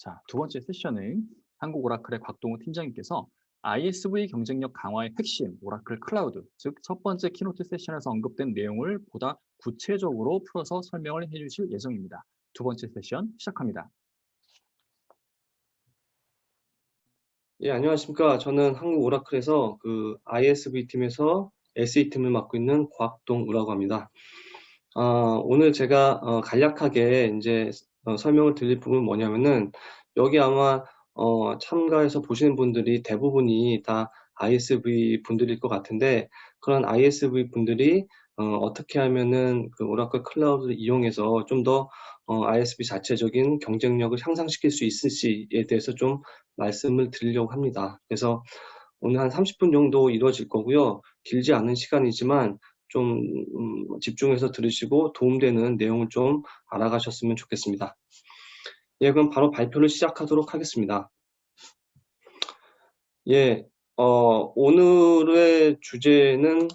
자, 두 번째 세션은 한국 오라클의 곽동우 팀장님께서 ISV 경쟁력 강화의 핵심, 오라클 클라우드, 즉 첫 번째 키노트 세션에서 언급된 내용을 보다 구체적으로 풀어서 설명을 해주실 예정입니다. 두 번째 세션 시작합니다. 예, 안녕하십니까. 저는 한국 오라클에서 ISV 팀에서 SE 팀을 맡고 있는 곽동우라고 합니다. 오늘 제가 간략하게 이제 설명을 드릴 부분은 뭐냐면은 여기 아마 참가해서 보시는 분들이 대부분이 다 ISV 분들일 것 같은데 그런 ISV 분들이 어떻게 하면은 그 오라클 클라우드를 이용해서 좀 더 ISV 자체적인 경쟁력을 향상시킬 수 있을지에 대해서 좀 말씀을 드리려고 합니다. 그래서 오늘 한 30분 정도 이루어질 거고요. 길지 않은 시간이지만 좀 집중해서 들으시고 도움되는 내용을 좀 알아가셨으면 좋겠습니다. 예, 그럼 바로 발표를 시작하도록 하겠습니다. 예, 오늘의 주제는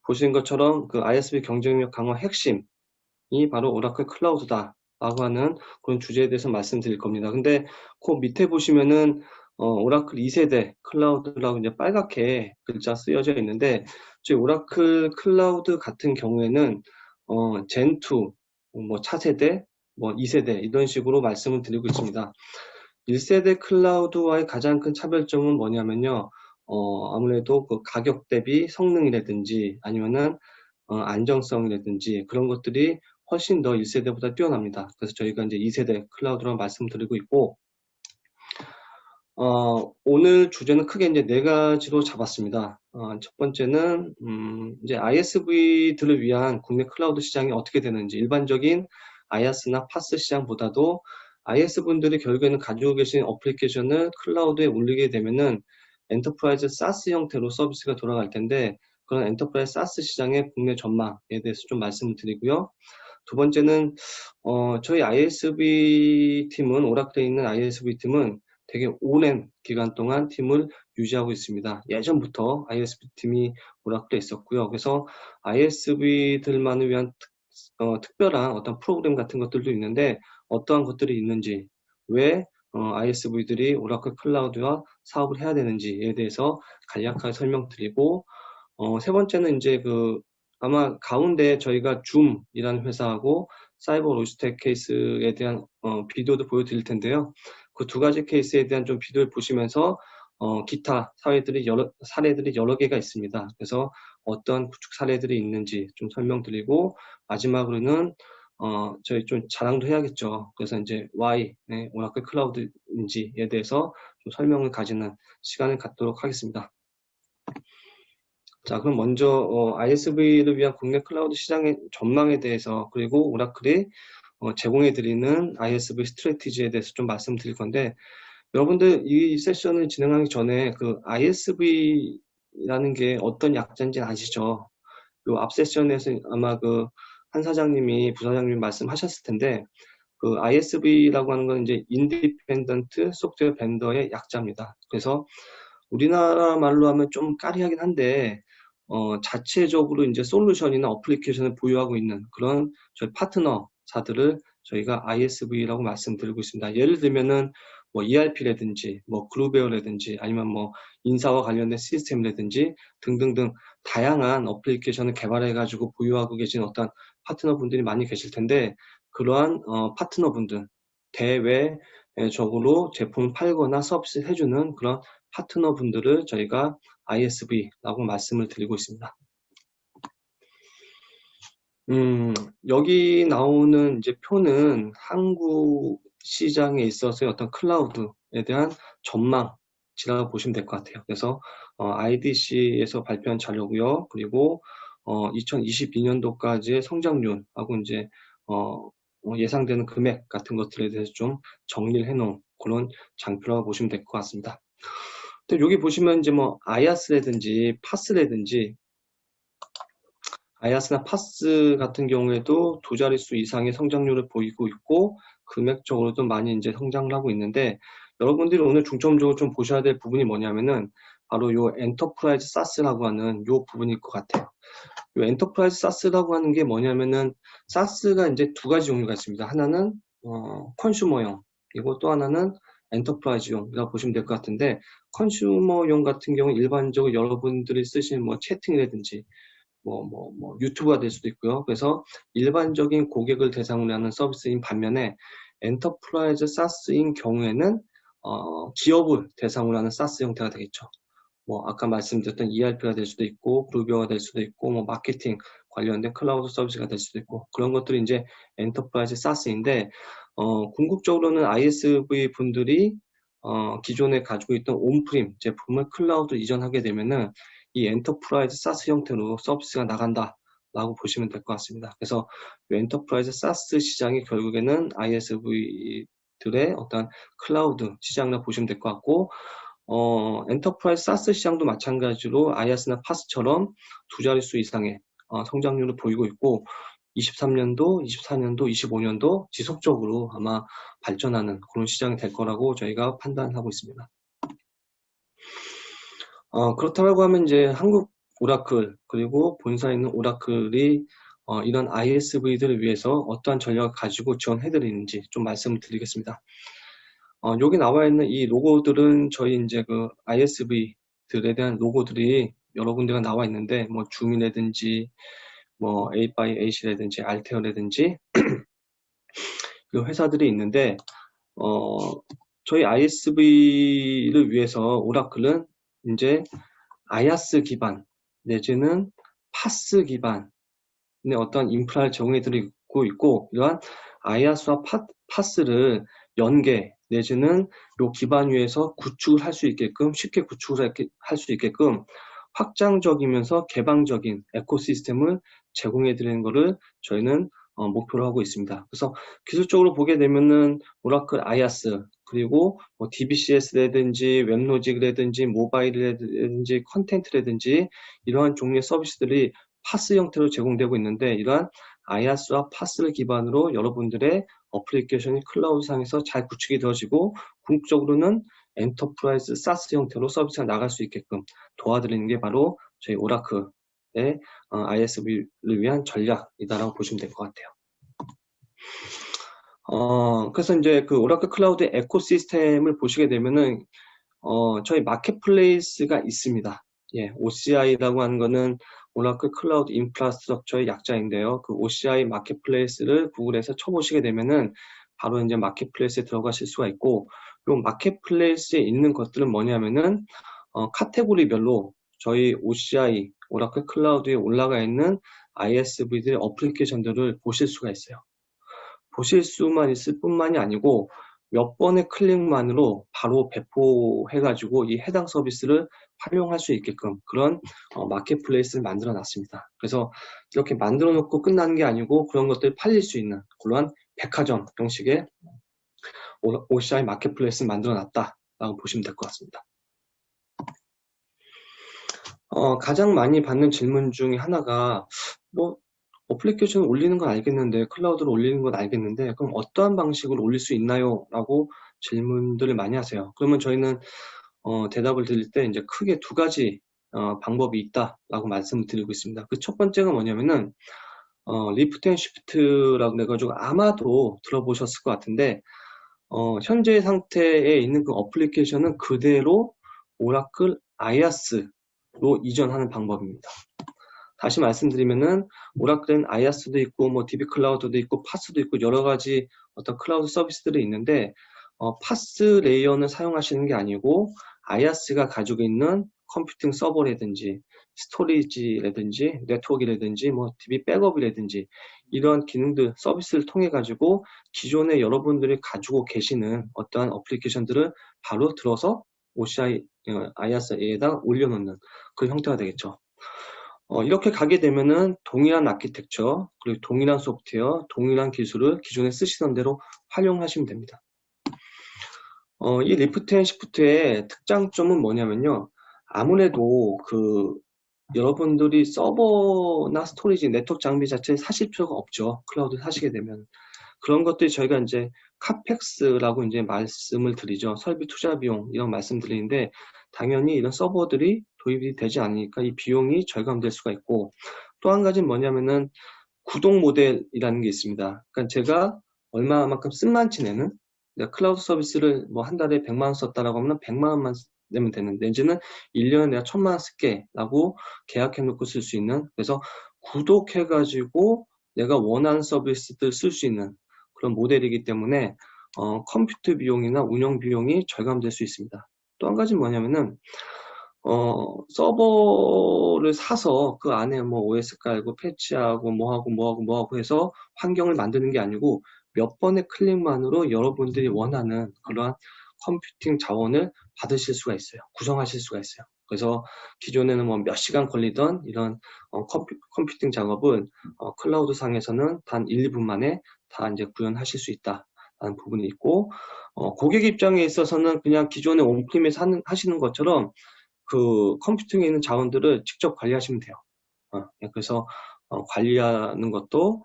보신 것처럼 그 ISV 경쟁력 강화 핵심이 바로 오라클 클라우드다라고 하는 그런 주제에 대해서 말씀드릴 겁니다. 근데 그 밑에 보시면은 오라클 2세대 클라우드라고 이제 빨갛게 글자 쓰여져 있는데 저희 오라클 클라우드 같은 경우에는 젠2, 뭐 차세대, 뭐 2세대 이런 식으로 말씀을 드리고 있습니다. 1세대 클라우드와의 가장 큰 차별점은 뭐냐면요. 아무래도 그 가격 대비 성능이라든지 아니면은 안정성이라든지 그런 것들이 훨씬 더 1세대보다 뛰어납니다. 그래서 저희가 이제 2세대 클라우드라고 말씀드리고 있고, 오늘 주제는 크게 이제 네 가지로 잡았습니다. 첫 번째는, 이제 ISV들을 위한 국내 클라우드 시장이 어떻게 되는지, 일반적인 IaaS나 PaaS 시장보다도 IS분들이 결국에는 가지고 계신 어플리케이션을 클라우드에 올리게 되면은 엔터프라이즈 SaaS 형태로 서비스가 돌아갈 텐데, 그런 엔터프라이즈 SaaS 시장의 국내 전망에 대해서 좀 말씀을 드리고요. 두 번째는, 저희 ISV 팀은, 오라클에 있는 ISV 팀은 되게 오랜 기간 동안 팀을 유지하고 있습니다. 예전부터 ISV 팀이 오라클에 있었고요. 그래서 ISV들만을 위한 특별한 어떤 프로그램 같은 것들도 있는데 어떠한 것들이 있는지, 왜 ISV들이 오라클 클라우드와 사업을 해야 되는지에 대해서 간략하게 설명드리고, 세 번째는 이제 아마 가운데 저희가 줌이라는 회사하고 사이버 로지텍 케이스에 대한 비디오도 보여드릴 텐데요. 그 두 가지 케이스에 대한 좀 비디오를 보시면서 기타 사례들이 여러 개가 있습니다. 그래서 어떤 구축 사례들이 있는지 좀 설명드리고 마지막으로는 저희 좀 자랑도 해야겠죠. 그래서 이제 why 오라클 클라우드인지에 대해서 좀 설명을 가지는 시간을 갖도록 하겠습니다. 자, 그럼 먼저 ISV를 위한 국내 클라우드 시장의 전망에 대해서 그리고 오라클이 제공해드리는 ISV 스트래티지에 대해서 좀 말씀드릴 건데 여러분들 이 세션을 진행하기 전에 그 ISV라는 게 어떤 약자인지 아시죠? 요 앞 세션에서 아마 한 사장님이 부사장님이 말씀하셨을 텐데 그 ISV라고 하는 건 이제 인디펜던트 소프트웨어 벤더의 약자입니다. 그래서 우리나라 말로 하면 좀 까리하긴 한데 자체적으로 이제 솔루션이나 어플리케이션을 보유하고 있는 그런 저희 파트너사들을 저희가 ISV라고 말씀드리고 있습니다. 예를 들면은 뭐 ERP라든지 뭐 그루베어라든지 아니면 뭐 인사와 관련된 시스템이라든지 등등등 다양한 어플리케이션을 개발해 가지고 보유하고 계신 어떤 파트너분들이 많이 계실 텐데 그러한 파트너분들 대외적으로 제품을 팔거나 서비스를 해주는 그런 파트너분들을 저희가 ISV라고 말씀을 드리고 있습니다. 여기 나오는 이제 표는 한국 시장에 있어서의 어떤 클라우드에 대한 전망치라고 보시면 될 것 같아요. 그래서 IDC에서 발표한 자료고요. 그리고 2022년도까지의 성장률하고 이제 예상되는 금액 같은 것들에 대해서 좀 정리를 해놓은 그런 장표라고 보시면 될 것 같습니다. 근데 여기 보시면 이제 뭐 IaaS라든지 PaaS라든지 IaaS나 PaaS 같은 경우에도 두 자릿수 이상의 성장률을 보이고 있고 금액적으로도 많이 이제 성장을 하고 있는데 여러분들이 오늘 중점적으로 좀 보셔야 될 부분이 뭐냐면은 바로 요 엔터프라이즈 SaaS라고 하는 요 부분일 것 같아요. 요 엔터프라이즈 SaaS라고 하는 게 뭐냐면은 SaaS가 이제 두 가지 종류가 있습니다. 하나는 컨슈머형 그리고 또 하나는 엔터프라이즈용이라고 보시면 될 것 같은데, 컨슈머용 같은 경우 일반적으로 여러분들이 쓰시는 뭐 채팅이라든지 유튜브가 될 수도 있고요. 그래서 일반적인 고객을 대상으로 하는 서비스인 반면에 엔터프라이즈 사스인 경우에는 기업을 대상으로 하는 사스 형태가 되겠죠. 아까 말씀드렸던 ERP가 될 수도 있고, 그룹비어가 될 수도 있고, 마케팅 관련된 클라우드 서비스가 될 수도 있고, 그런 것들이 이제 엔터프라이즈 사스인데, 궁극적으로는 ISV 분들이 기존에 가지고 있던 온프림 제품을 클라우드 이전하게 되면은 이 엔터프라이즈 사스 형태로 서비스가 나간다라고 보시면 될 것 같습니다. 그래서 이 엔터프라이즈 사스 시장이 결국에는 ISV들의 어떤 클라우드 시장이라고 보시면 될 것 같고, 엔터프라이즈 사스 시장도 마찬가지로 IaaS나 PaaS처럼 두 자릿수 이상의 성장률을 보이고 있고, 23년도, 24년도, 25년도 지속적으로 아마 발전하는 그런 시장이 될 거라고 저희가 판단하고 있습니다. 그렇다고 하면 이제 한국 오라클 그리고 본사에 있는 오라클이 이런 ISV들을 위해서 어떠한 전략을 가지고 지원해드리는지 좀 말씀을 드리겠습니다. 여기 나와 있는 이 로고들은 저희 이제 그 ISV들에 대한 로고들이 여러 군데가 나와 있는데, 줌이라든지, A8라든지, 알테어라든지, 그 회사들이 있는데, 저희 ISV를 위해서 오라클은 이제 IaaS 기반, 내지는 파스 기반의 어떤 인프라를 제공해드리고 있고, 이러한 IaaS와 파스를 연계, 내지는 요 기반 위에서 구축을 할 수 있게끔, 쉽게 구축을 할 수 있게끔 확장적이면서 개방적인 에코시스템을 제공해드리는 것을 저희는 목표로 하고 있습니다. 그래서 기술적으로 보게 되면은 오라클 IaaS, 그리고 DBCS라든지 웹로직이라든지 모바일이라든지 컨텐츠라든지 이러한 종류의 서비스들이 파스 형태로 제공되고 있는데, 이러한 IaaS와 파스를 기반으로 여러분들의 어플리케이션이 클라우드상에서 잘 구축이 되어지고, 궁극적으로는 엔터프라이즈 사스 형태로 서비스가 나갈 수 있게끔 도와드리는 게 바로 저희 오라클의 ISV를 위한 전략이다라고 보시면 될 것 같아요. 그래서 이제 그 오라클 클라우드 에코시스템을 보시게 되면은 저희 마켓플레이스가 있습니다. 예, OCI라고 하는 거는 오라클 클라우드 인프라스트럭처의 약자인데요. 그 OCI 마켓플레이스를 구글에서 쳐보시게 되면은 바로 이제 마켓플레이스에 들어가실 수가 있고, 이 마켓플레이스에 있는 것들은 뭐냐면은 카테고리별로 저희 OCI 오라클 클라우드에 올라가 있는 ISV들의 어플리케이션들을 보실 수가 있어요. 보실 수만 있을 뿐만이 아니고 몇 번의 클릭만으로 바로 배포해가지고 이 해당 서비스를 활용할 수 있게끔 그런 마켓플레이스를 만들어 놨습니다. 그래서 이렇게 만들어 놓고 끝나는 게 아니고 그런 것들이 팔릴 수 있는 그러한 백화점 형식의 OCI 마켓플레이스를 만들어 놨다라고 보시면 될 것 같습니다. 가장 많이 받는 질문 중에 하나가 어플리케이션을 올리는 건 알겠는데, 클라우드로 올리는 건 알겠는데, 그럼 어떠한 방식으로 올릴 수 있나요? 라고 질문들을 많이 하세요. 그러면 저희는 대답을 드릴 때 이제 크게 두 가지 방법이 있다라고 말씀을 드리고 있습니다. 그 첫 번째가 뭐냐면은 리프트 앤 시프트라고 해가지고 아마도 들어보셨을 것 같은데, 현재 상태에 있는 그 어플리케이션은 그대로 오라클 IaaS로 이전하는 방법입니다. 다시 말씀드리면은 오라클은 IaaS도 있고 DB 클라우드도 있고 파스도 있고 여러 가지 어떤 클라우드 서비스들이 있는데, 파스 레이어는 사용하시는 게 아니고 IaaS가 가지고 있는 컴퓨팅 서버라든지 스토리지라든지 네트워크라든지 DB 백업이라든지 이러한 기능들 서비스를 통해 가지고 기존에 여러분들이 가지고 계시는 어떠한 어플리케이션들을 바로 들어서 OCI IaaS에다 올려놓는 그런 형태가 되겠죠. 이렇게 가게 되면은 동일한 아키텍처, 그리고 동일한 소프트웨어, 동일한 기술을 기존에 쓰시던 대로 활용하시면 됩니다. 이 리프트 앤 시프트의 특장점은 뭐냐면요. 아무래도 여러분들이 서버나 스토리지, 네트워크 장비 자체를 사실 필요가 없죠. 클라우드 사시게 되면. 그런 것들이 저희가 이제 카펙스라고 이제 말씀을 드리죠. 설비 투자 비용 이런 말씀 드리는데, 당연히 이런 서버들이 도입이 되지 않으니까 이 비용이 절감될 수가 있고, 또 한 가지는 뭐냐면은 구독 모델이라는 게 있습니다. 그러니까 제가 얼마만큼 쓴만치 내는 내가 클라우드 서비스를 뭐 한 달에 100만 원 썼다라고 하면 100만 원만 내면 되는, 내지는 1년에 내가 1000만 원 쓸게라고 계약해 놓고 쓸 수 있는, 그래서 구독해가지고 내가 원하는 서비스들 쓸 수 있는 그런 모델이기 때문에 컴퓨터 비용이나 운영 비용이 절감될 수 있습니다. 또 한 가지 뭐냐면은 서버를 사서 그 안에 뭐 OS 깔고 패치하고 뭐하고 해서 환경을 만드는 게 아니고 몇 번의 클릭만으로 여러분들이 원하는 그러한 컴퓨팅 자원을 받으실 수가 있어요. 구성하실 수가 있어요. 그래서 기존에는 뭐 몇 시간 걸리던 이런 컴퓨팅 작업은 클라우드 상에서는 단 1, 2분 만에 다 이제 구현하실 수 있다라는 부분이 있고, 고객 입장에 있어서는 그냥 기존에 온프리미에서 하시는 것처럼 그 컴퓨팅에 있는 자원들을 직접 관리하시면 돼요. 예, 그래서 관리하는 것도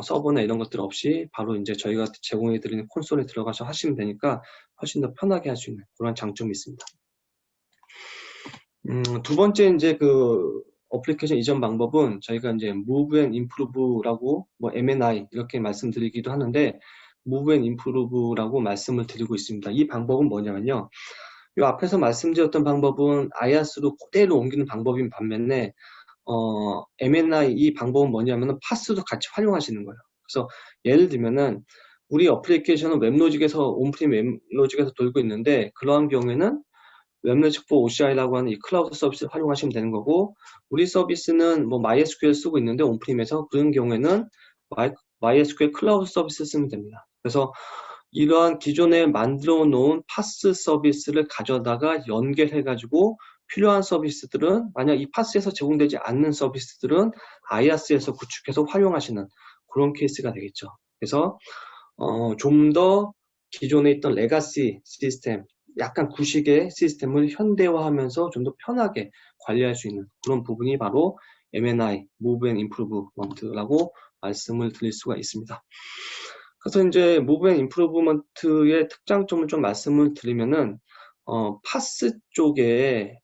서버나 이런 것들 없이 바로 이제 저희가 제공해 드리는 콘솔에 들어가서 하시면 되니까 훨씬 더 편하게 할 수 있는 그런 장점이 있습니다. 두 번째 이제 그 어플리케이션 이전 방법은 저희가 이제 Move and Improve라고 뭐 M&I 이렇게 말씀드리기도 하는데, Move and Improve라고 말씀을 드리고 있습니다. 이 방법은 뭐냐면요, 이 앞에서 말씀드렸던 방법은 IaaS로 그대로 옮기는 방법인 반면에 M&I 이 방법은 뭐냐면은 파스도 같이 활용하시는 거예요. 그래서 예를 들면은 우리 어플리케이션은 웹로직에서 온프림 웹로직에서 돌고 있는데, 그러한 경우에는 웹로직 for OCI라고 하는 이 클라우드 서비스를 활용하시면 되는 거고, 우리 서비스는 뭐 MySQL 쓰고 있는데 온프림에서, 그런 경우에는 MySQL 클라우드 서비스 쓰면 됩니다. 그래서 이러한 기존에 만들어 놓은 파스 서비스를 가져다가 연결해가지고 필요한 서비스들은, 만약 이 파스에서 제공되지 않는 서비스들은 IaaS에서 구축해서 활용하시는 그런 케이스가 되겠죠. 그래서 좀 더 기존에 있던 레가시 시스템, 약간 구식의 시스템을 현대화하면서 좀 더 편하게 관리할 수 있는 그런 부분이 바로 M&I, Move and Improvement라고 말씀을 드릴 수가 있습니다. 그래서 이제 Move and Improvement의 특장점을 좀 말씀을 드리면은, 파스 쪽에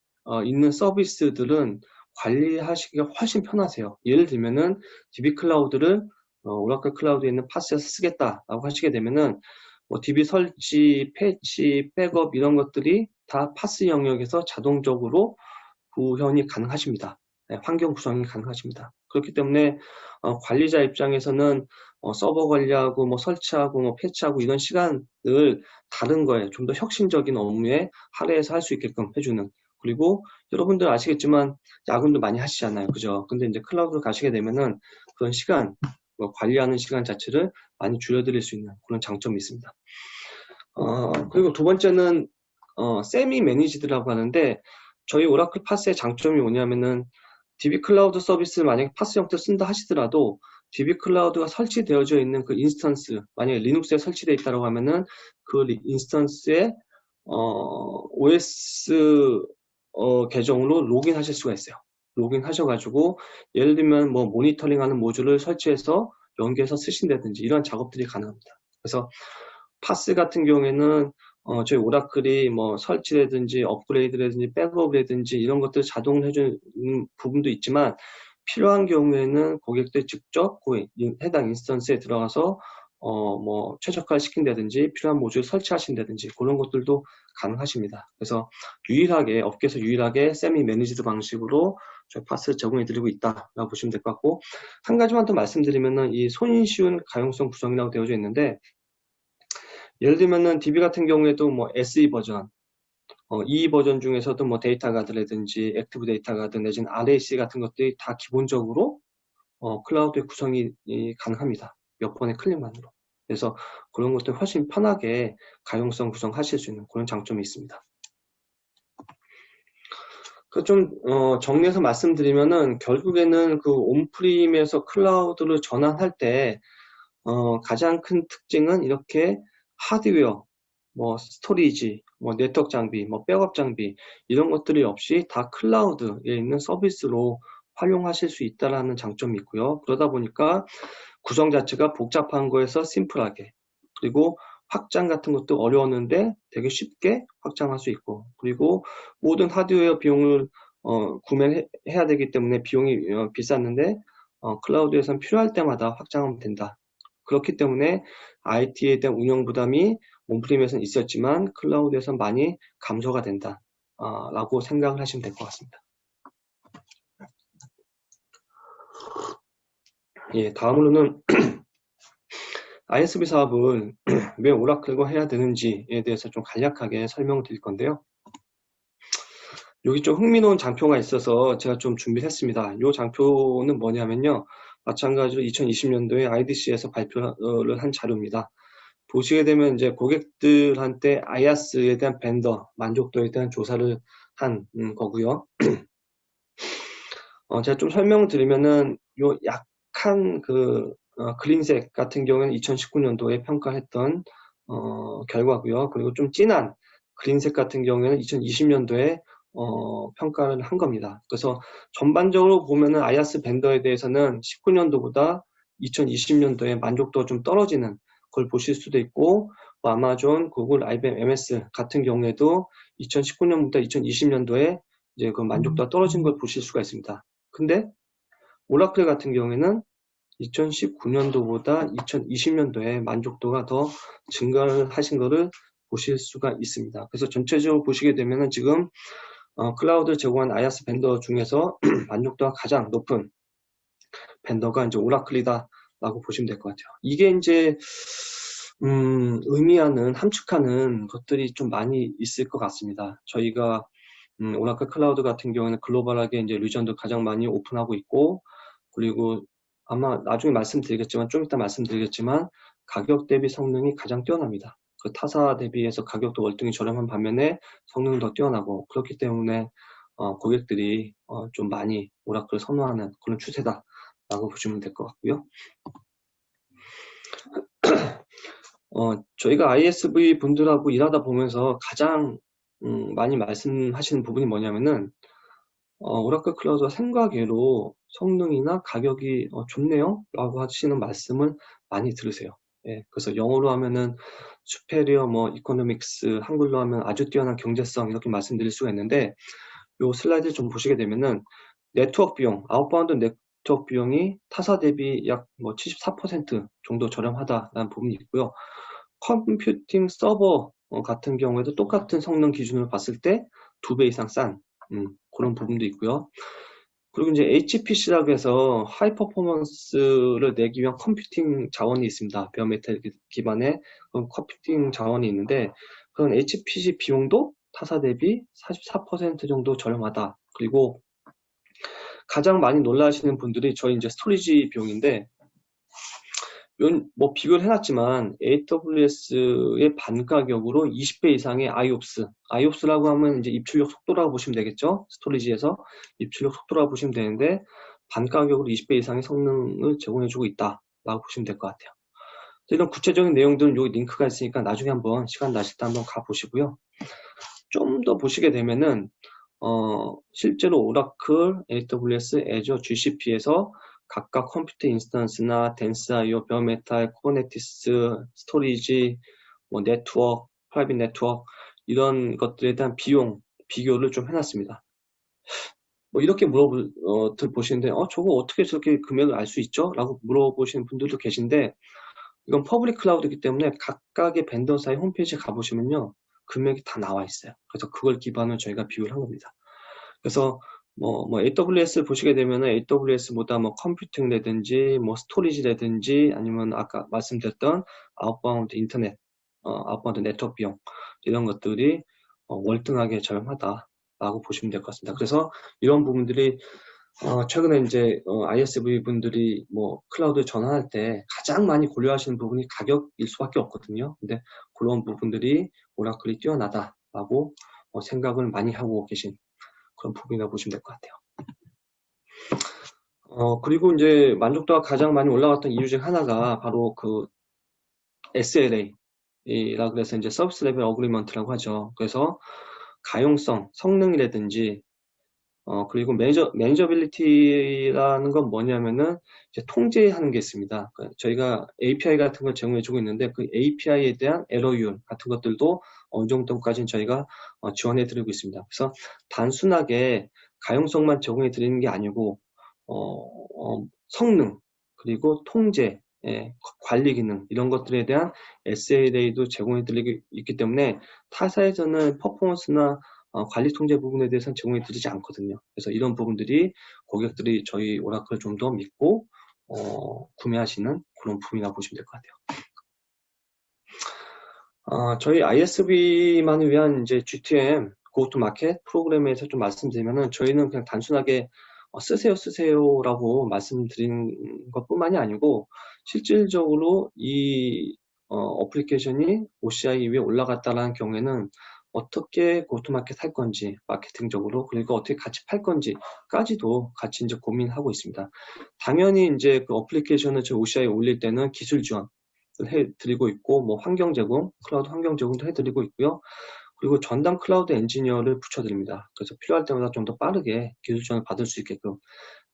있는 서비스들은 관리하시기가 훨씬 편하세요. 예를 들면은 DB 클라우드를 오라클 클라우드에 있는 파스에서 쓰겠다라고 하시게 되면은 뭐 DB 설치, 패치, 백업 이런 것들이 다 파스 영역에서 자동적으로 구현이 가능하십니다. 네, 환경 구성이 가능하십니다. 그렇기 때문에 관리자 입장에서는 서버 관리하고 뭐 설치하고 뭐 패치하고 이런 시간을 다른 거에 좀 더 혁신적인 업무에 할애해서 할 수 있게끔 해주는, 그리고 여러분들 아시겠지만 야근도 많이 하시잖아요. 그죠? 근데 이제 클라우드로 가시게 되면은 그런 시간, 관리하는 시간 자체를 많이 줄여드릴 수 있는 그런 장점이 있습니다. 그리고 두 번째는 세미 매니지드라고 하는데, 저희 오라클 파스의 장점이 뭐냐면은 DB 클라우드 서비스를 만약에 파스 형태로 쓴다 하시더라도 DB 클라우드가 설치되어져 있는 그 인스턴스, 만약에 리눅스에 설치되어 있다고 하면은 그 인스턴스에 OS 계정으로 로그인 하실 수가 있어요. 로그인 하셔가지고 예를 들면 뭐 모니터링 하는 모듈을 설치해서 연계해서 쓰신다든지 이런 작업들이 가능합니다. 그래서 파스 같은 경우에는 저희 오라클이 뭐 설치라든지 업그레이드라든지 백업이라든지 이런 것들 자동으로 해주는 부분도 있지만, 필요한 경우에는 고객들 직접 그 해당 인스턴스에 들어가서 뭐 최적화를 시킨다든지 필요한 모듈 설치하신다든지 그런 것들도 가능하십니다. 그래서 유일하게, 업계에서 유일하게 세미 매니지드 방식으로 저희 파스를 제공해 드리고 있다라고 보시면 될 것 같고, 한 가지만 더 말씀드리면은 이 손쉬운 가용성 구성이라고 되어져 있는데, 예를 들면은 DB 같은 경우에도 뭐 SE 버전, E 버전 중에서도 뭐 데이터 가드라든지 액티브 데이터 가드 내지는 RAC 같은 것들이 다 기본적으로 클라우드의 구성이 가능합니다. 몇 번의 클릭만으로. 그래서 그런 것들 훨씬 편하게 가용성 구성하실 수 있는 그런 장점이 있습니다. 그 좀 정리해서 말씀드리면은, 결국에는 그 온프림에서 클라우드를 전환할 때 가장 큰 특징은 이렇게 하드웨어, 뭐 스토리지, 뭐 네트워크 장비, 뭐 백업 장비 이런 것들이 없이 다 클라우드에 있는 서비스로 활용하실 수 있다라는 장점이 있고요. 그러다 보니까 구성 자체가 복잡한 거에서 심플하게, 그리고 확장 같은 것도 어려웠는데 되게 쉽게 확장할 수 있고, 그리고 모든 하드웨어 비용을 구매를 해야 되기 때문에 비용이 비쌌는데 클라우드에선 필요할 때마다 확장하면 된다. 그렇기 때문에 IT에 대한 운영 부담이 온프리미에서는 있었지만 클라우드에서 많이 감소가 된다. 라고 생각을 하시면 될 것 같습니다. 예, 다음으로는 ISV 사업을 왜 오라클과 해야 되는지에 대해서 좀 간략하게 설명을 드릴 건데요. 여기 좀 흥미로운 장표가 있어서 제가 좀 준비를 했습니다. 이 장표는 뭐냐면요. 마찬가지로 2020년도에 IDC에서 발표를 한 자료입니다. 보시게 되면 이제 고객들한테 IaaS에 대한 벤더 만족도에 대한 조사를 한 거고요. 제가 좀 설명을 드리면은 요 약한 그린색 같은 경우에는 2019년도에 평가했던 결과고요. 그리고 좀 진한 그린색 같은 경우에는 2020년도에 평가를 한 겁니다. 그래서 전반적으로 보면은 IaaS 벤더에 대해서는 19년도보다 2020년도에 만족도가 좀 떨어지는 걸 보실 수도 있고, 뭐 아마존, 구글, IBM, MS 같은 경우에도 2019년부터 2020년도에 이제 그 만족도가 떨어진 걸 보실 수가 있습니다. 근데 오라클 같은 경우에는 2019년도보다 2020년도에 만족도가 더 증가를 하신 것을 보실 수가 있습니다. 그래서 전체적으로 보시게 되면은 지금 클라우드 제공한 IaaS 벤더 중에서 만족도가 가장 높은 벤더가 이제 오라클이다라고 보시면 될 것 같아요. 이게 이제 의미하는 함축하는 것들이 좀 많이 있을 것 같습니다. 저희가 오라클 클라우드 같은 경우에는 글로벌하게 이제 리전도 가장 많이 오픈하고 있고, 그리고 아마 나중에 말씀드리겠지만, 좀 이따 말씀드리겠지만, 가격 대비 성능이 가장 뛰어납니다. 그 타사 대비해서 가격도 월등히 저렴한 반면에 성능은 더 뛰어나고, 그렇기 때문에 고객들이 좀 많이 오라클을 선호하는 그런 추세다라고 보시면 될 것 같고요. 저희가 ISV 분들하고 일하다 보면서 가장 많이 말씀하시는 부분이 뭐냐면은 오라클 클라우드가 생각외로 성능이나 가격이 좋네요 라고 하시는 말씀을 많이 들으세요. 예, 그래서 영어로 하면은 superior, economics, 한글로 하면 아주 뛰어난 경제성 이렇게 말씀드릴 수가 있는데, 요 슬라이드 좀 보시게 되면은 네트워크 비용, 아웃바운드 네트워크 비용이 타사 대비 약 74% 정도 저렴하다라는 부분이 있고요. 컴퓨팅 서버 같은 경우에도 똑같은 성능 기준으로 봤을 때 2배 이상 싼 그런 부분도 있고요. 그리고 이제 HPC라고 해서 하이 퍼포먼스를 내기 위한 컴퓨팅 자원이 있습니다. 베어메탈 기반의 컴퓨팅 자원이 있는데, 그런 HPC 비용도 타사 대비 44% 정도 저렴하다. 그리고 가장 많이 놀라시는 분들이 저희 이제 스토리지 비용인데, 뭐 비교를 해놨지만 AWS의 반가격으로 20배 이상의 IOPS라고 하면 이제 입출력 속도라고 보시면 되겠죠. 스토리지에서 입출력 속도라고 보시면 되는데 반가격으로 20배 이상의 성능을 제공해주고 있다라고 보시면 될 것 같아요. 이런 구체적인 내용들은 여기 링크가 있으니까 나중에 한번 시간 나실 때 한번 가보시고요. 좀 더 보시게 되면은 실제로 오라클, AWS, 애저, GCP에서 각각 컴퓨터 인스턴스나 덴스IO, 베어메탈, 쿠버네티스, 스토리지, 네트워크, 프라이빗 네트워크 이런 것들에 대한 비교를 좀 해놨습니다. 이렇게 물어보시는데 저거 어떻게 저렇게 금액을 알 수 있죠? 라고 물어보시는 분들도 계신데, 이건 퍼블릭 클라우드이기 때문에 각각의 벤더사의 홈페이지에 가보시면요 금액이 다 나와 있어요. 그래서 그걸 기반으로 저희가 비교를 한 겁니다. 그래서 AWS 보시게 되면은 AWS보다 컴퓨팅이라든지 스토리지라든지 아니면 아까 말씀드렸던 아웃바운드 인터넷, 아웃바운드 네트워크 비용 이런 것들이 월등하게 저렴하다라고 보시면 될 것 같습니다. 그래서 이런 부분들이 최근에 이제 ISV 분들이 클라우드 전환할 때 가장 많이 고려하시는 부분이 가격일 수밖에 없거든요. 근데 그런 부분들이 오라클이 뛰어나다라고 생각을 많이 하고 계신 그런 부분이라고 보시면 될 것 같아요. 그리고 이제 만족도가 가장 많이 올라갔던 이유 중 하나가 바로 그 SLA라고 해서 이제 서비스 레벨 어그리먼트라고 하죠. 그래서 가용성, 성능이라든지 그리고 매니저빌리티라는 건 뭐냐면은 이제 통제하는 게 있습니다. 저희가 API 같은 걸 제공해주고 있는데 그 API에 대한 에러율 같은 것들도 어느 정도까지는 저희가 지원해드리고 있습니다. 그래서 단순하게 가용성만 제공해드리는 게 아니고 성능 그리고 통제 관리 기능 이런 것들에 대한 SLA도 제공해 드리고 있기 때문에 타사에서는 퍼포먼스나 관리 통제 부분에 대해서는 제공해 드리지 않거든요. 그래서 이런 부분들이 고객들이 저희 오라클을 좀 더 믿고 구매하시는 그런 부분이라고 보시면 될 것 같아요. 저희 ISV만을 위한 이제 GTM 고투마켓 프로그램에서 좀 말씀드리면은 저희는 그냥 단순하게 쓰세요라고 말씀드리는 것뿐만이 아니고 실질적으로 이 어플리케이션이 OCI 위에 올라갔다라는 경우에는 어떻게 고투마켓 할 건지 마케팅적으로 그리고 어떻게 같이 팔 건지까지도 같이 이제 고민하고 있습니다. 당연히 이제 그 어플리케이션을 저희 OCI에 올릴 때는 기술 지원 해드리고 있고 뭐 환경 제공, 클라우드 환경 제공도 해드리고 있고요. 그리고 전담 클라우드 엔지니어를 붙여드립니다. 그래서 필요할 때마다 좀 더 빠르게 기술 지원을 받을 수 있게끔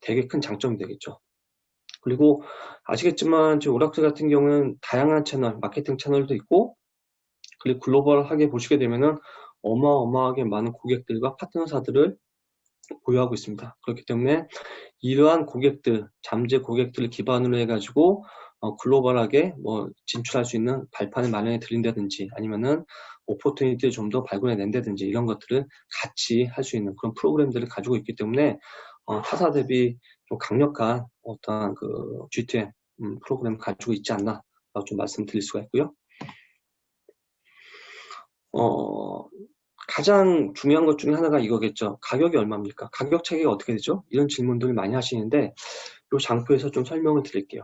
되게 큰 장점이 되겠죠. 그리고 아시겠지만 저희 오라클 같은 경우는 다양한 채널, 마케팅 채널도 있고 그리고 글로벌하게 보시게 되면은 어마어마하게 많은 고객들과 파트너사들을 보유하고 있습니다. 그렇기 때문에 이러한 고객들, 잠재 고객들을 기반으로 해가지고 글로벌하게 뭐 진출할 수 있는 발판을 마련해 드린다든지 아니면은 오퍼튜니티를 좀 더 발굴해 낸다든지 이런 것들을 같이 할 수 있는 그런 프로그램들을 가지고 있기 때문에 타사 대비 좀 강력한 어떠한 그 GTM 프로그램을 가지고 있지 않나 좀 말씀드릴 수가 있고요. 가장 중요한 것 중에 하나가 이거겠죠. 가격이 얼마입니까? 가격 차이가 어떻게 되죠? 이런 질문들을 많이 하시는데 이 장표에서 좀 설명을 드릴게요.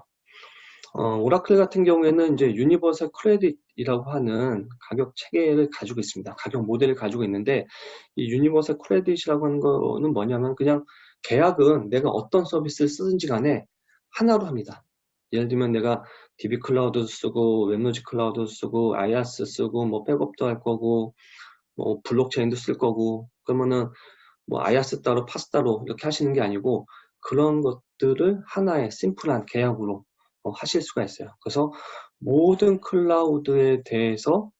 오라클 같은 경우에는 이제 유니버설 크레딧이라고 하는 가격 체계를 가지고 있습니다. 가격 모델을 가지고 있는데 이 유니버설 크레딧이라고 하는 거는 뭐냐면 그냥 계약은 내가 어떤 서비스를 쓰든지 간에 하나로 합니다. 예를 들면 내가 DB 클라우드 쓰고 웹노지 클라우드 쓰고 IaaS 쓰고 뭐 백업도 할 거고 뭐 블록체인도 쓸 거고 그러면은 뭐 IaaS 따로 파스 따로 이렇게 하시는 게 아니고 그런 것들을 하나의 심플한 계약으로 하실 수가 있어요. 그래서 모든 클라우드에 대해서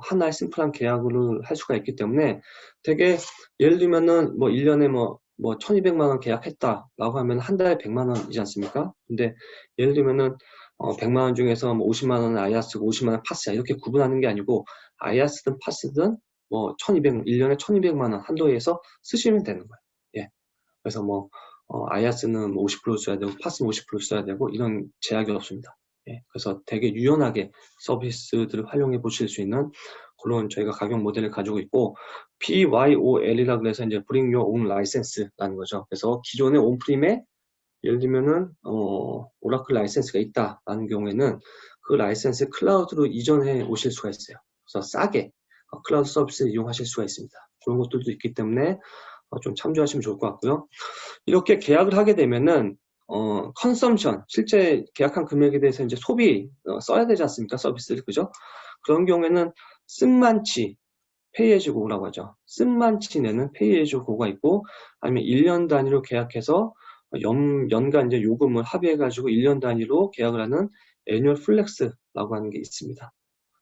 하나의 심플한 계약을 할 수가 있기 때문에 되게 예를 들면은 뭐 1년에 뭐 1200만 원 계약했다라고 하면 한 달에 100만 원이지 않습니까? 근데 예를 들면은 100만 원 중에서 뭐 50만 원은 IaaS고 50만 원 파스야 이렇게 구분하는 게 아니고 IaaS든 파스든 뭐 1년에 1200만 원 한도에서 쓰시면 되는 거예요. 예. 그래서 뭐 IaaS는 뭐 50% 써야 되고 파스는 50% 써야 되고 이런 제약이 없습니다. 예. 그래서 되게 유연하게 서비스들을 활용해 보실 수 있는 그런 저희가 가격 모델을 가지고 있고 BYOL이라 그래서 이제 Bring Your Own License라는 거죠. 그래서 기존의 온프림에 예를 들면은 오라클 라이센스가 있다라는 경우에는 그 라이센스 클라우드로 이전해 오실 수가 있어요. 그래서 싸게 클라우드 서비스를 이용하실 수가 있습니다. 그런 것들도 있기 때문에 좀 참조하시면 좋을 것 같고요. 이렇게 계약을 하게 되면은 컨섬션 실제 계약한 금액에 대해서 이제 소비 써야 되지 않습니까? 서비스를 그죠? 그런 경우에는 쓴만치 페이에즈고라고 하죠. 쓴만치 내는 페이에즈고가 있고 아니면 1년 단위로 계약해서 연간 이제 요금을 합의해가지고 1년 단위로 계약을 하는 애뉴얼 플렉스라고 하는 게 있습니다.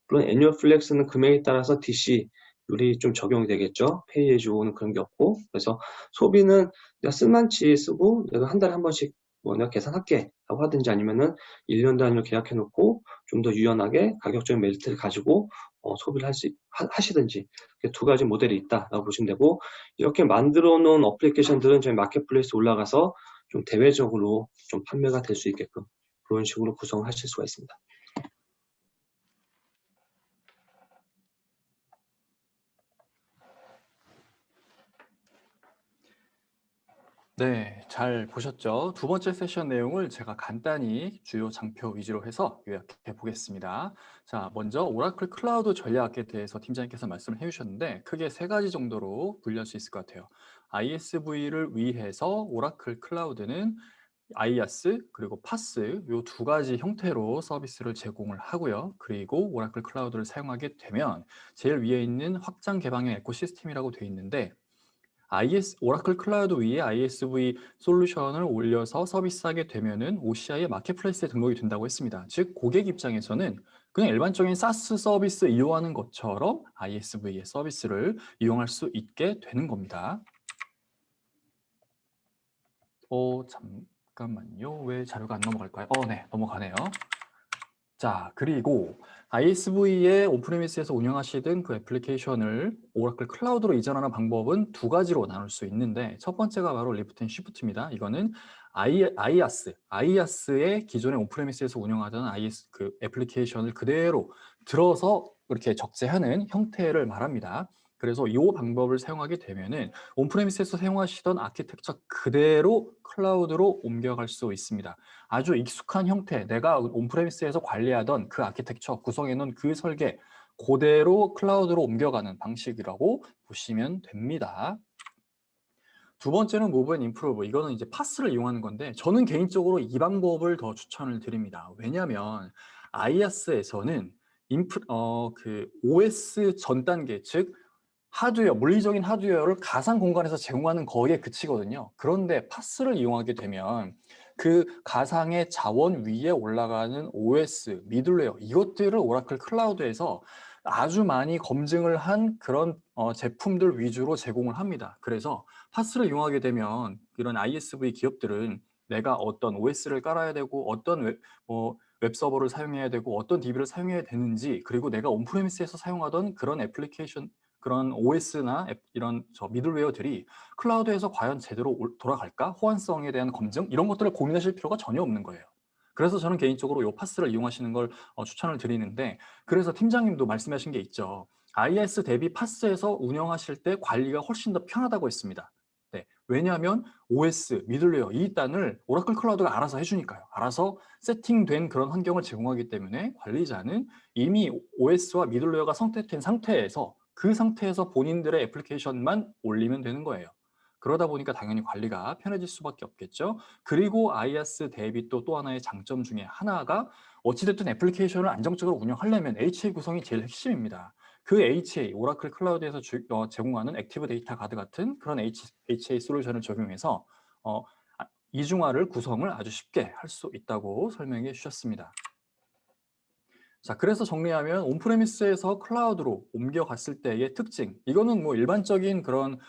물론 애뉴얼 플렉스는 금액에 따라서 DC율이 좀 적용이 되겠죠. 페이에즈고는 그런 게 없고 그래서 소비는 내가 쓸만치 쓰고 내가 한 달에 한 번씩 뭐 내가 계산할게 라고 하든지 아니면은 1년 단위로 계약해 놓고 좀 더 유연하게 가격적인 메리트를 가지고 소비를 하시든지 두 가지 모델이 있다라고 보시면 되고 이렇게 만들어 놓은 어플리케이션들은 저희 마켓플레이스 올라가서 좀 대외적으로 좀 판매가 될 수 있게끔 그런 식으로 구성하실 수가 있습니다. 네, 잘 보셨죠? 두 번째 세션 내용을 제가 간단히 주요 장표 위주로 해서 요약해 보겠습니다. 자, 먼저 오라클 클라우드 전략에 대해서 팀장님께서 말씀을 해주셨는데 크게 세 가지 정도로 분류할 수 있을 것 같아요. ISV를 위해서 오라클 클라우드는 IaaS 그리고 파스 요 두 가지 형태로 서비스를 제공을 하고요. 그리고 오라클 클라우드를 사용하게 되면 제일 위에 있는 확장 개방형 에코시스템이라고 되어 있는데 오라클 클라우드 위에 ISV 솔루션을 올려서 서비스하게 되면은 OCI의 마켓플레이스에 등록이 된다고 했습니다. 즉 고객 입장에서는 그냥 일반적인 SaaS 서비스 이용하는 것처럼 ISV의 서비스를 이용할 수 있게 되는 겁니다. 잠깐만요. 왜 자료가 안 넘어갈까요? 네, 넘어가네요. 자, 그리고 ISV의 온프레미스에서 운영하시던 그 애플리케이션을 오라클 클라우드로 이전하는 방법은 두 가지로 나눌 수 있는데, 첫 번째가 바로 리프트 앤 시프트입니다. 이거는 아이아스의 기존의 온프레미스에서 운영하던 IS 그 애플리케이션을 그대로 들어서 이렇게 적재하는 형태를 말합니다. 그래서 이 방법을 사용하게 되면은 온프레미스에서 사용하시던 아키텍처 그대로 클라우드로 옮겨갈 수 있습니다. 아주 익숙한 형태, 내가 온프레미스에서 관리하던 그 아키텍처, 구성해놓은 그 설계 그대로 클라우드로 옮겨가는 방식이라고 보시면 됩니다. 두 번째는 Move and Improve. 이거는 이제 파스를 이용하는 건데, 저는 개인적으로 이 방법을 더 추천을 드립니다. 왜냐하면 IaaS에서는 그 OS 전 단계, 즉 하드웨어, 물리적인 하드웨어를 가상 공간에서 제공하는 거기에 그치거든요. 그런데 파스를 이용하게 되면 그 가상의 자원 위에 올라가는 OS, 미들웨어 이것들을 오라클 클라우드에서 아주 많이 검증을 한 그런 제품들 위주로 제공을 합니다. 그래서 파스를 이용하게 되면 이런 ISV 기업들은 내가 어떤 OS를 깔아야 되고 어떤 웹서버를 사용해야 되고 어떤 DB를 사용해야 되는지, 그리고 내가 온프레미스에서 사용하던 그런 애플리케이션, 그런 OS나 이런 미들웨어들이 클라우드에서 과연 제대로 돌아갈까? 호환성에 대한 검증? 이런 것들을 고민하실 필요가 전혀 없는 거예요. 그래서 저는 개인적으로 이 파스를 이용하시는 걸 추천을 드리는데, 그래서 팀장님도 말씀하신 게 있죠. IS 대비 파스에서 운영하실 때 관리가 훨씬 더 편하다고 했습니다. 네, 왜냐하면 OS, 미들웨어 이 단을 오라클 클라우드가 알아서 해주니까요. 알아서 세팅된 그런 환경을 제공하기 때문에 관리자는 이미 OS와 미들웨어가 선택된 상태에서 그 상태에서 본인들의 애플리케이션만 올리면 되는 거예요. 그러다 보니까 당연히 관리가 편해질 수밖에 없겠죠. 그리고 IaaS 대비 또 하나의 장점 중에 하나가 어찌됐든 애플리케이션을 안정적으로 운영하려면 HA 구성이 제일 핵심입니다. 그 HA, 오라클 클라우드에서 제공하는 액티브 데이터 가드 같은 그런 HA 솔루션을 적용해서 이중화를 구성을 아주 쉽게 할 수 있다고 설명해 주셨습니다. 자, 그래서 정리하면 온프레미스에서 클라우드로 옮겨갔을 때의 특징, 이거는 뭐 일반적인 그런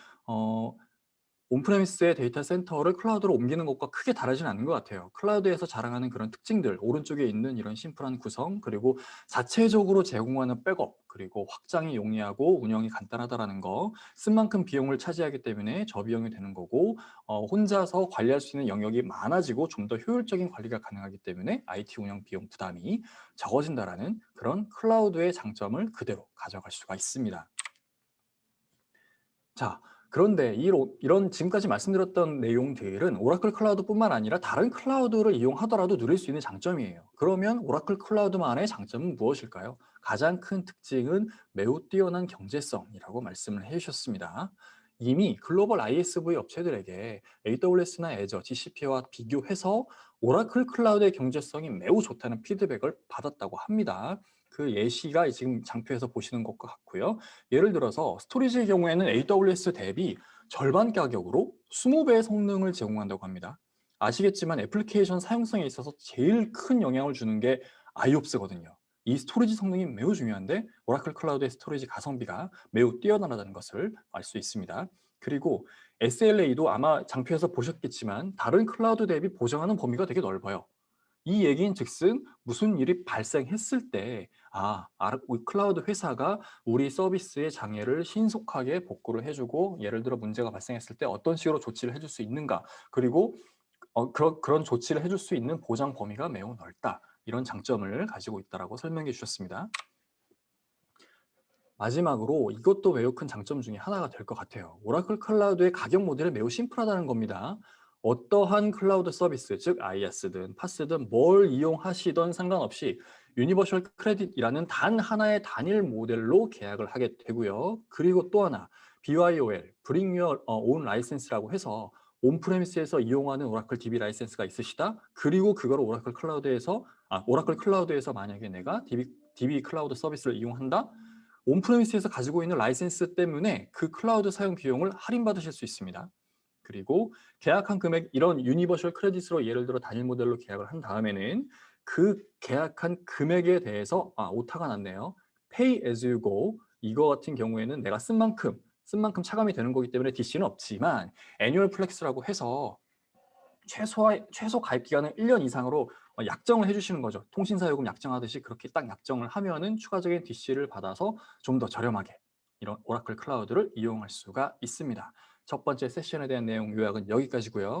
온프레미스의 데이터 센터를 클라우드로 옮기는 것과 크게 다르진 않는 것 같아요. 클라우드에서 자랑하는 그런 특징들, 오른쪽에 있는 이런 심플한 구성, 그리고 자체적으로 제공하는 백업, 그리고 확장이 용이하고 운영이 간단하다라는 거, 쓴 만큼 비용을 차지하기 때문에 저비용이 되는 거고, 혼자서 관리할 수 있는 영역이 많아지고 좀 더 효율적인 관리가 가능하기 때문에 IT 운영 비용 부담이 적어진다라는 그런 클라우드의 장점을 그대로 가져갈 수가 있습니다. 자, 그런데 이런 지금까지 말씀드렸던 내용들은 오라클 클라우드뿐만 아니라 다른 클라우드를 이용하더라도 누릴 수 있는 장점이에요. 그러면 오라클 클라우드만의 장점은 무엇일까요? 가장 큰 특징은 매우 뛰어난 경제성이라고 말씀을 해주셨습니다. 이미 글로벌 ISV 업체들에게 AWS나 Azure, GCP와 비교해서 오라클 클라우드의 경제성이 매우 좋다는 피드백을 받았다고 합니다. 그 예시가 지금 장표에서 보시는 것과 같고요. 예를 들어서 스토리지의 경우에는 AWS 대비 절반 가격으로 20배의 성능을 제공한다고 합니다. 아시겠지만 애플리케이션 사용성에 있어서 제일 큰 영향을 주는 게 IOPS거든요. 이 스토리지 성능이 매우 중요한데 오라클 클라우드의 스토리지 가성비가 매우 뛰어나다는 것을 알 수 있습니다. 그리고 SLA도 아마 장표에서 보셨겠지만 다른 클라우드 대비 보장하는 범위가 되게 넓어요. 이 얘기인 즉슨 무슨 일이 발생했을 때 우리 클라우드 회사가 우리 서비스의 장애를 신속하게 복구를 해주고, 예를 들어 문제가 발생했을 때 어떤 식으로 조치를 해줄 수 있는가, 그리고 그런 조치를 해줄 수 있는 보장 범위가 매우 넓다, 이런 장점을 가지고 있다고 설명해 주셨습니다. 마지막으로 이것도 매우 큰 장점 중에 하나가 될 것 같아요. 오라클 클라우드의 가격 모델이 매우 심플하다는 겁니다. 어떠한 클라우드 서비스, 즉 IaaS든 파스든 뭘 이용하시던 상관없이 유니버셜 크레딧이라는 단 하나의 단일 모델로 계약을 하게 되고요. 그리고 또 하나, BYOL, Bring Your Own License라고 해서 온프레미스에서 이용하는 오라클 DB 라이센스가 있으시다. 그리고 그걸 오라클 클라우드에서 만약에 내가 DB 클라우드 서비스를 이용한다. 온프레미스에서 가지고 있는 라이센스 때문에 그 클라우드 사용 비용을 할인받으실 수 있습니다. 그리고 계약한 금액, 이런 유니버셜 크레딧으로 예를 들어 단일 모델로 계약을 한 다음에는 그 계약한 금액에 대해서 오타가 났네요. Pay as you go, 이거 같은 경우에는 내가 쓴 만큼 차감이 되는 거기 때문에 DC는 없지만 애뉴얼 플렉스라고 해서 최소 가입 기간을 1년 이상으로 약정을 해주시는 거죠. 통신사 요금 약정하듯이 그렇게 딱 약정을 하면은 추가적인 DC를 받아서 좀 더 저렴하게 이런 오라클 클라우드를 이용할 수가 있습니다. 첫 번째 세션에 대한 내용 요약은 여기까지고요.